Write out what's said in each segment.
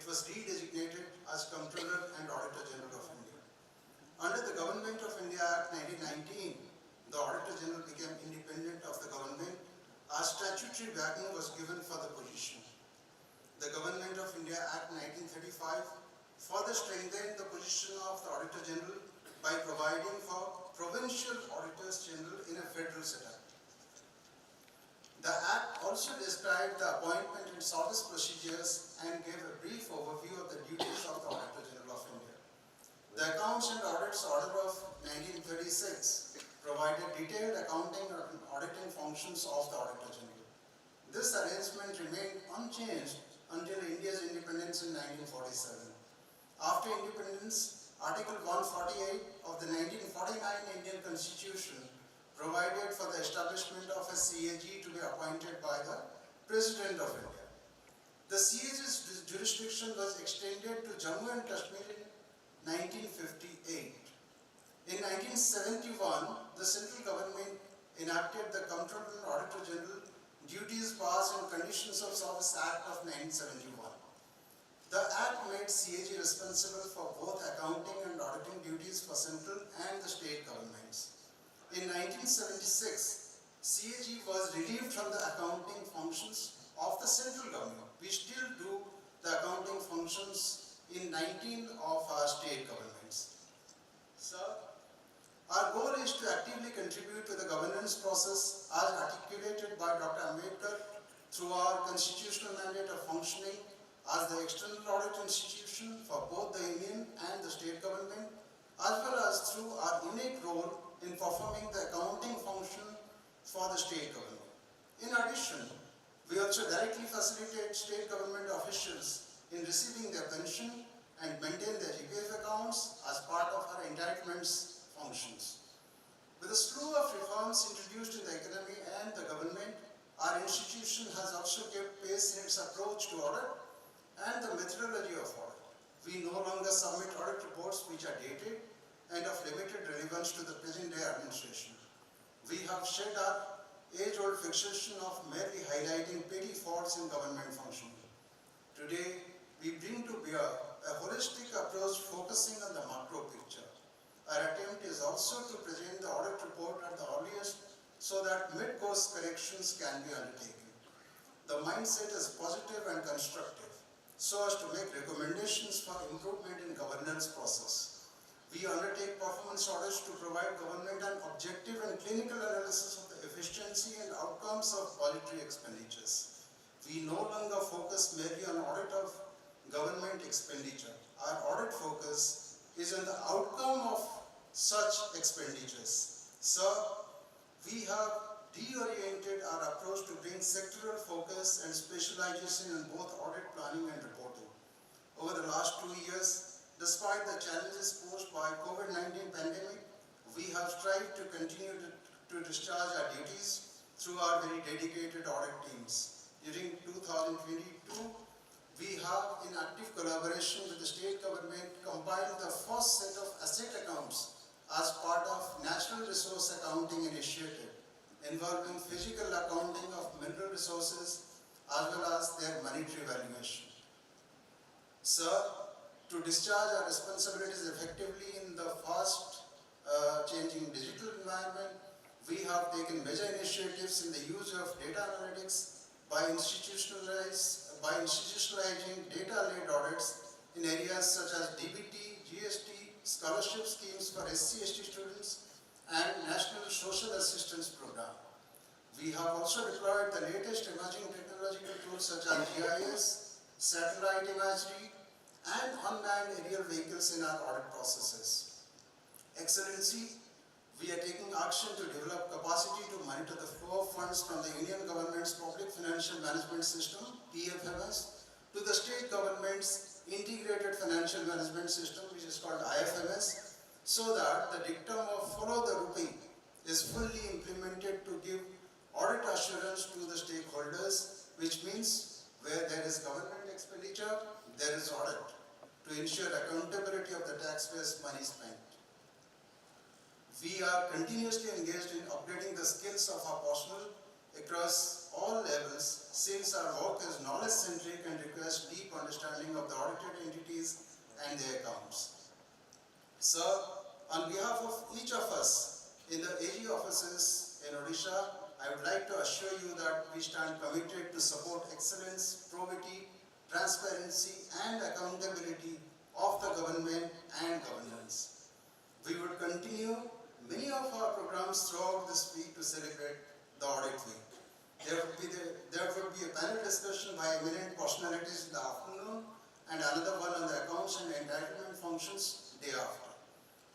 was redesignated as Comptroller and Auditor General of India. Under the Government of India Act 1919, the Auditor General became independent of the government as statutory backing was given for the position. The Government of India Act 1935 further strengthened the position of the Auditor General by providing for Provincial Auditors General in a federal setup. The Act also described the appointment and service procedures and gave a brief overview of the duties of the Auditor General of India. The Accounts and Audits Order of 1936 provided detailed accounting and auditing functions of the Auditor General. This arrangement remained unchanged until India's independence in 1947. After independence, Article 148 of the 1949 Indian Constitution provided for the establishment of a CAG to be appointed by the President of India. The CAG's jurisdiction was extended to Jammu and Kashmir in 1958. In 1971, the central government enacted the Comptroller and Auditor General Duties, Powers and Conditions of Service Act of 1971. The Act made CAG responsible for both accounting and auditing duties for central and the state governments. In 1976, CAG was relieved from the accounting functions of the central government. We still do the accounting functions in 19 of our state governments. So, our goal is to actively contribute to the governance process as articulated by Dr. Ambedkar through our constitutional mandate of functioning as the external audit institution for both the Union and the state government, as well as through our innate role in performing the accounting function for the state government. In addition, we also directly facilitate state government officials in receiving their pension and maintain their GPF accounts as part of our entitlements functions. With a slew of reforms introduced in the economy and the government, our institution has also kept pace in its approach to audit and the methodology of audit. We no longer submit audit reports which are dated and of limited relevance to the present-day administration. We have shed our age-old fixation of merely highlighting petty faults in government functioning. Today, we bring to bear a holistic approach focusing on the macro picture. Our attempt is also to present the audit report at the earliest so that mid-course corrections can be undertaken. The mindset is positive and constructive so as to make recommendations for improvement in governance process. We undertake performance audits to provide government an objective and clinical analysis of the efficiency and outcomes of budgetary expenditures. We no longer focus merely on audit of government expenditure. Our audit focus is on the outcome of such expenditures. So, we have reoriented our approach to bring sectoral focus and specialization in both audit planning and reporting. Over the last 2 years, despite the challenges posed by COVID-19 pandemic, we have strived to continue to discharge our duties through our very dedicated audit teams. During 2022, we have, in active collaboration with the state government, compiled the first set of asset accounts as part of Natural Resource Accounting Initiative, involving physical accounting of mineral resources as well as their monetary valuation. Sir, to discharge our responsibilities effectively in the fast changing digital environment, we have taken major initiatives in the use of data analytics by institutionalizing data-led audits in areas such as DBT, GST, scholarship schemes for SC/ST students, and National Social Assistance Program. We have also deployed the latest emerging technological tools such as GIS, satellite imagery, and unmanned aerial vehicles in our audit processes. Excellency, we are taking action to develop capacity to monitor the flow of funds from the Indian government's Public Financial Management System, PFMS, to the state government's Integrated Financial Management System, which is called IFMS, so that the dictum of follow the rupee is fully implemented to give audit assurance to the stakeholders, which means where there is government expenditure, there is audit, to ensure accountability of the taxpayers' money spent. We are continuously engaged in upgrading the skills of our personnel across all levels, since our work is knowledge-centric and requires deep understanding of the audited entities and their accounts. Sir, on behalf of each of us in the AG offices in Odisha, I would like to assure you that we stand committed to support excellence, probity, transparency and accountability of the government and governance. We would continue many of our programs throughout this week to celebrate the Audit Week. There would be a panel discussion by eminent personalities in the afternoon and another one on the accounts and entitlement functions day after.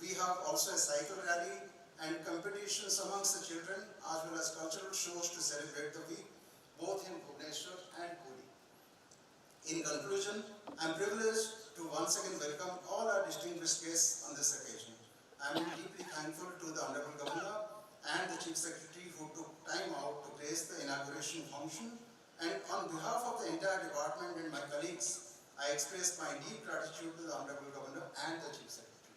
We have also a cycle rally and competitions amongst the children as well as cultural shows to celebrate the week, both in Bhubaneswar and Puri. In conclusion, I am privileged to once again welcome all our distinguished guests on this occasion. I am deeply thankful to the Honorable Governor and the Chief Secretary who took time out to grace the inauguration function, and on behalf of the entire department and my colleagues, I express my deep gratitude to the Honorable Governor and the Chief Secretary.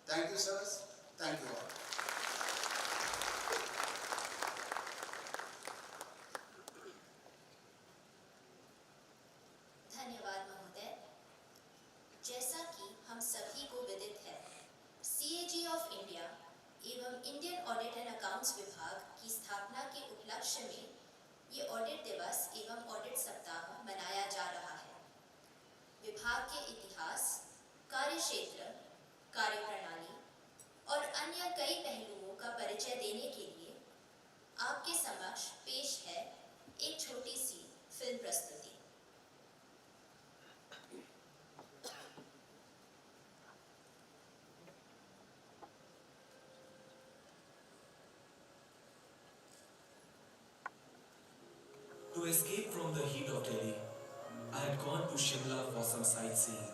Thank you, sirs. Thank you all. धन्यवाद महोदय। जैसा कि हम सभी को विदित है, CAG of India एवं इंडियन ऑडिट एंड अकाउंट्स विभाग की स्थापना के उपलक्ष्य में ये ऑडिट दिवस एवं ऑडिट सप्ताह मनाया जा रहा है। विभाग के इतिहास, कार्यक्षेत्र, कार्यप्रणाली और अन्य कई पहलुओं का परिचय देने के लिए आपके समक्ष पेश है एक छोटी सी फिल्म प्रस्तुति। To escape from the heat of Delhi, I had gone to Shimla for some sightseeing.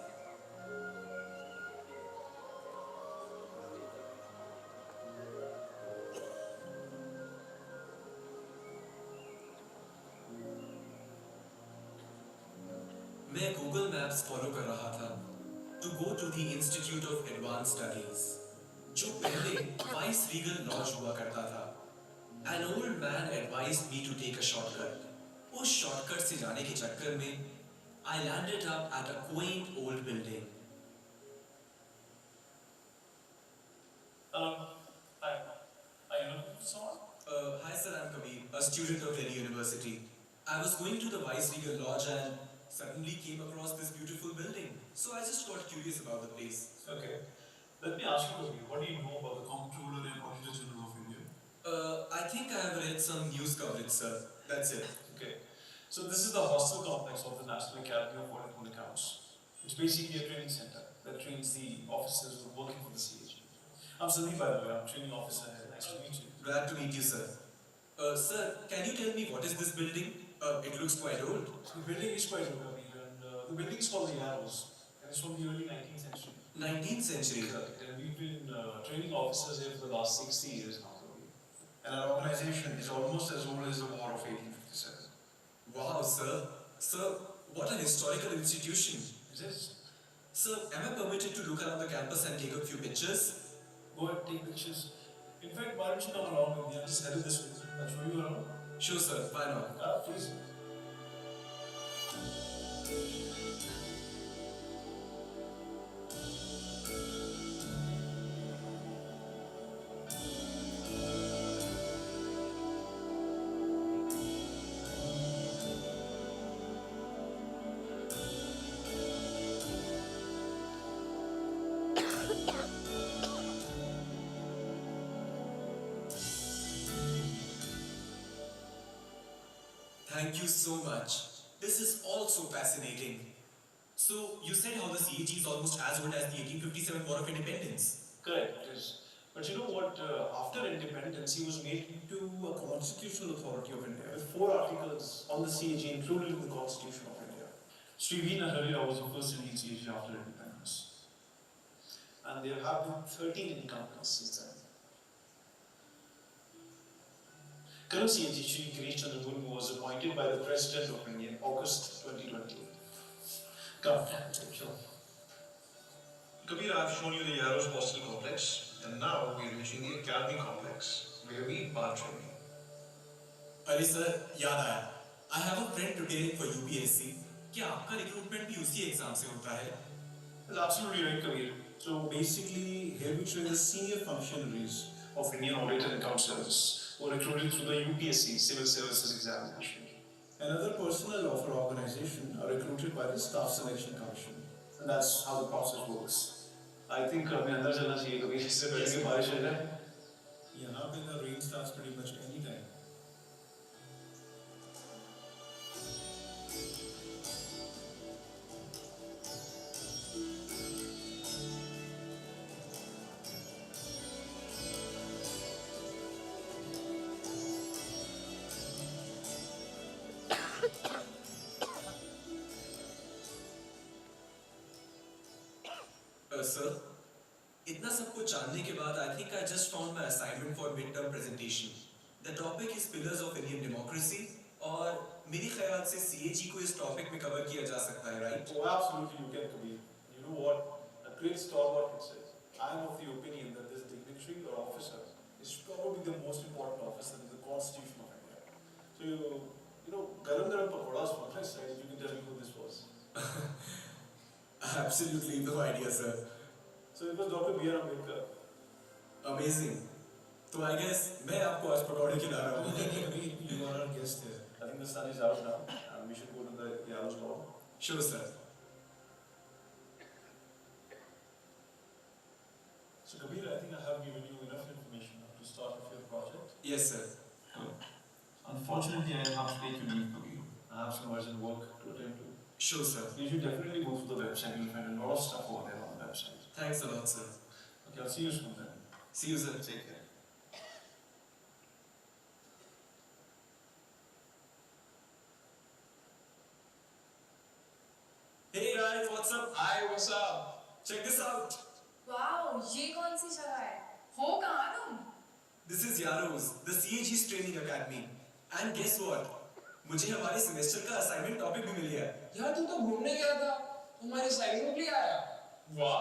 मैं Google Maps फॉलो कर रहा था to go to the Institute of Advanced Studies, जो पहले वाइस रीगल लॉज हुआ करता था. An old man advised me to take a shortcut. उस शॉर्टकट से जाने के चक्कर में I landed up at a quaint old building. Hi. Are you looking for someone? Hi sir, I'm Kabir, a student of Delhi University. I was going to the Viceregal Lodge and suddenly came across this beautiful building. So I just got curious about the place. Okay. Let me ask you, Kabir, what do you know about the Comptroller and Auditor General of India? I think I have read some news coverage, sir. That's it. Okay. So this is the hostel complex of the National Academy of Audit and Accounts. It's basically a training center that trains the officers who are working for the CAG. I'm Sandeep, by the way. I'm training officer here. Nice to meet you. Glad to meet you, sir. Sir, can you tell me what is this building? It looks quite old. The building is quite old, Kabir, and the building is called the Arrows, and it's from the early 19th century. 19th century? Correct. And we've been training officers here for the last 60 years now, Kabir. And our organization is almost as old as the War of 1857. Wow, sir. Sir, what an historical institution. It is. Sir, am I permitted to look around the campus and take a few pictures? Go ahead, take pictures. In fact, why don't you come along with me? I'll just head this way. I'll show you around. Sure, sir. Why not? Please. Thank you so much. This is all so fascinating. So, you said how the CAG is almost as old as the 1857 War of Independence. Correct, it is. But you know what? After independence, he was made into a constitutional authority of India with 4 articles on the CAG included in the Constitution of India. Sri V. Naharira was the first Indian CAG after independence. And there have been 13 incumbents since then. Current CAG Shri Girish Chandra Murmu was appointed by the President of India in August 2020. Come, thank you. Kabir, I've shown you the Yarrows Hostel complex, and now we're reaching the Academy complex, where we bar training. अरे sir, याद आया. I have a friend preparing for UPSC. क्या आपका recruitment भी उसी exam से होता है? That's absolutely right, Kabir. So basically, here we train the senior functionaries of Indian Audit and Account Service who are recruited through the UPSC Civil Services Examination. And other personnel of our organization are recruited by the Staff Selection Commission. And that's how the process works. I think हमें अंदर चलना चाहिए कभी इससे पहले कि बारिश आ जाए. यहाँ पे the rain starts pretty much any time. Sir, इतना सब कुछ जानने के बाद I think I just found my assignment for midterm presentation. The topic is pillars of Indian democracy और मेरे ख्याल से CAG को इस टॉपिक में कवर किया जा सकता है, right? Oh, absolutely, you can, Kabir. You know what? A great stalwart would say. I am of the opinion that this dignitary or officer is probably the most important officer in the Constitution of India. So, you know, garam garam pakoras from my side, you can tell me who this was. Absolutely no idea, sir. So it was Dr. B.R. Ambedkar. Amazing. तो I guess मैं आपको आज पकौड़े खिला रहा हूँ. You are our guest here. I think the sun is out now, and we should go to the Yellow's Lawn. Sure, sir. So Kabir, I think I have given you enough information to start with your project. Yes, sir. Unfortunately, I have to take you leave, Kabir. I have some urgent work to attend to. Sure, sir. You should definitely go through the website. You'll find a lot of stuff over there on the website. Thanks a lot, sir. Okay, I'll see you soon then. See you, sir. Take care. Hey guys, what's up? Hi, what's up? Check this out. Wow, ये कौन सी जगह है? हो कहाँ तुम? This is Yaro's, the CAG's training academy. And guess what? मुझे हमारे semester का असाइनमेंट टॉपिक भी मिल गया. यार तू तो घूमने गया था, तुम्हारे साइड भी आया. वाह.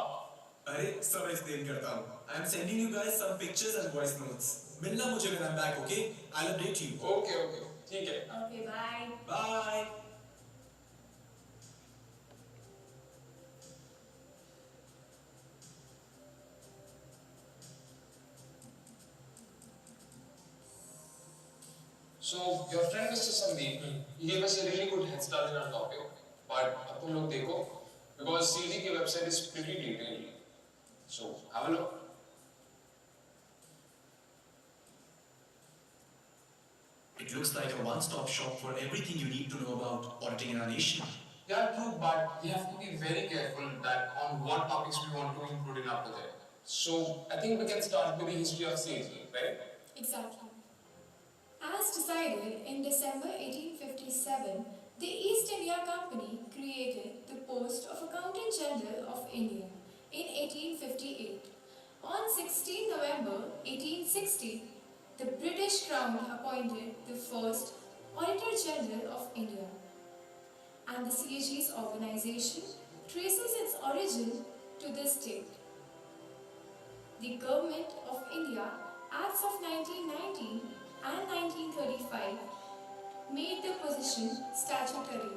अरे सब एक्सप्लेन करता हूँ. I am sending you guys some pictures and voice notes. मिलना मुझे when I'm back, okay? I'll update you. Okay, ठीक है. Okay, bye. Bye. So your friend Mr. Sandeep, he gave us a really good head start in our topic. But अब तुम लोग देखो, because CG की website is pretty detailed. So have a look. It looks like a one-stop shop for everything you need to know about auditing in our nation. Yeah, true, but we have to be very careful that on what topics we want to include in our project. So I think we can start with the history of CG, right? Exactly. As decided in December 1857, the East India Company created the post of Accountant General of India in 1858. On 16 November 1860, the British Crown appointed the first Auditor General of India. And the CAG's organization traces its origin to this date. The Government of India Acts of 1919 and 1935 made the position statutory.